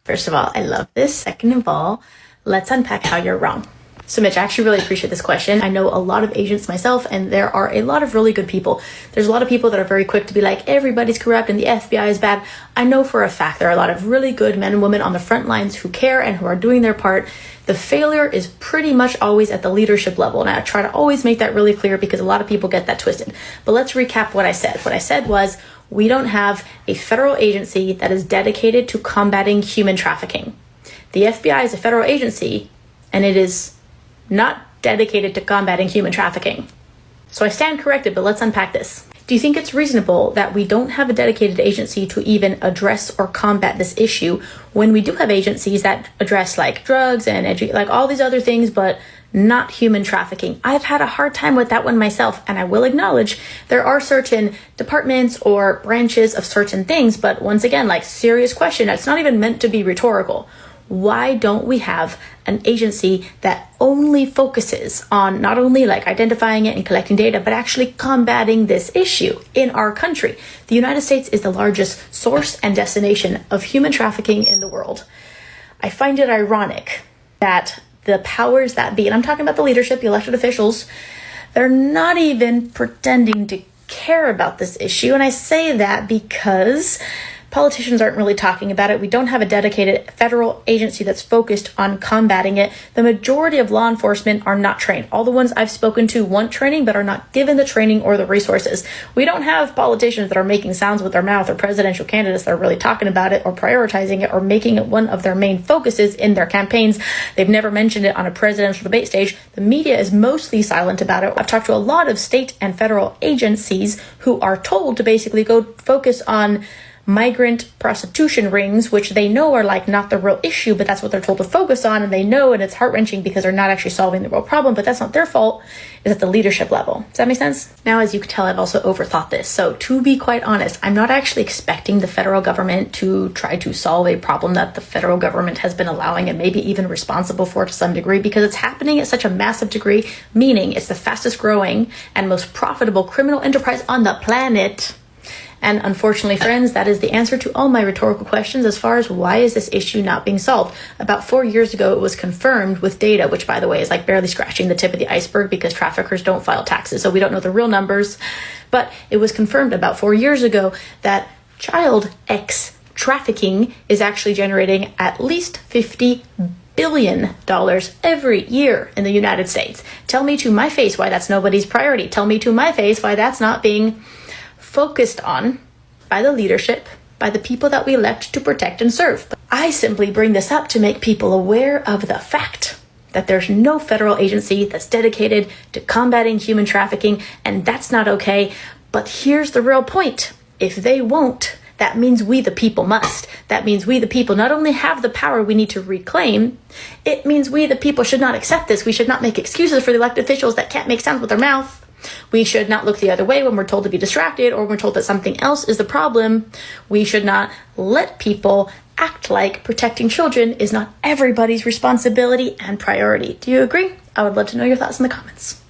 First of all, I love this. Second of all, let's unpack how you're wrong. So Mitch, I actually really appreciate this question. I know a lot of agents myself, and there are a lot of really good people. There's a lot of people that are very quick to be like, everybody's corrupt and the FBI is bad. I know for a fact there are a lot of really good men and women on the front lines who care and who are doing their part. The failure is pretty much always at the leadership level. And I try to always make that really clear because a lot of people get that twisted. But let's recap what I said. What I said was, we don't have a federal agency that is dedicated to combating human trafficking. The FBI is a federal agency, and it is not dedicated to combating human trafficking. So I stand corrected, but let's unpack this. Do you think it's reasonable that we don't have a dedicated agency to even address or combat this issue when we do have agencies that address like drugs and like all these other things, but not human trafficking? I've had a hard time with that one myself, and I will acknowledge there are certain departments or branches of certain things, but once again, like, serious question. It's not even meant to be rhetorical. Why don't we have an agency that only focuses on not only like identifying it and collecting data, but actually combating this issue in our country? The United States is the largest source and destination of human trafficking in the world. I find it ironic that the powers that be, and I'm talking about the leadership, the elected officials, they're not even pretending to care about this issue. And I say that because politicians aren't really talking about it. We don't have a dedicated federal agency that's focused on combating it. The majority of law enforcement are not trained. All the ones I've spoken to want training, but are not given the training or the resources. We don't have politicians that are making sounds with their mouth, or presidential candidates that are really talking about it or prioritizing it or making it one of their main focuses in their campaigns. They've never mentioned it on a presidential debate stage. The media is mostly silent about it. I've talked to a lot of state and federal agencies who are told to basically go focus on migrant prostitution rings, which they know are like not the real issue, but that's what they're told to focus on, and they know, and it's heart-wrenching because they're not actually solving the real problem, but that's not their fault. Is at the leadership level. Does that make sense? Now, as you can tell, I've also overthought this. So to be quite honest, I'm not actually expecting the federal government to try to solve a problem that the federal government has been allowing and maybe even responsible for to some degree, because it's happening at such a massive degree, meaning it's the fastest growing and most profitable criminal enterprise on the planet. And unfortunately, friends, that is the answer to all my rhetorical questions as far as why is this issue not being solved. About 4 years ago, it was confirmed with data, which, by the way, is like barely scratching the tip of the iceberg because traffickers don't file taxes, so we don't know the real numbers. But it was confirmed about 4 years ago that child trafficking is actually generating at least $50 billion every year in the United States. Tell me to my face why that's nobody's priority. Tell me to my face why that's not being focused on by the leadership, by the people that we elect to protect and serve. I simply bring this up to make people aware of the fact that there's no federal agency that's dedicated to combating human trafficking, and that's not okay. But here's the real point. If they won't, that means we the people must. That means we the people not only have the power we need to reclaim, it means we the people should not accept this. We should not make excuses for the elected officials that can't make sounds with their mouth. We should not look the other way when we're told to be distracted or we're told that something else is the problem. We should not let people act like protecting children is not everybody's responsibility and priority. Do you agree? I would love to know your thoughts in the comments.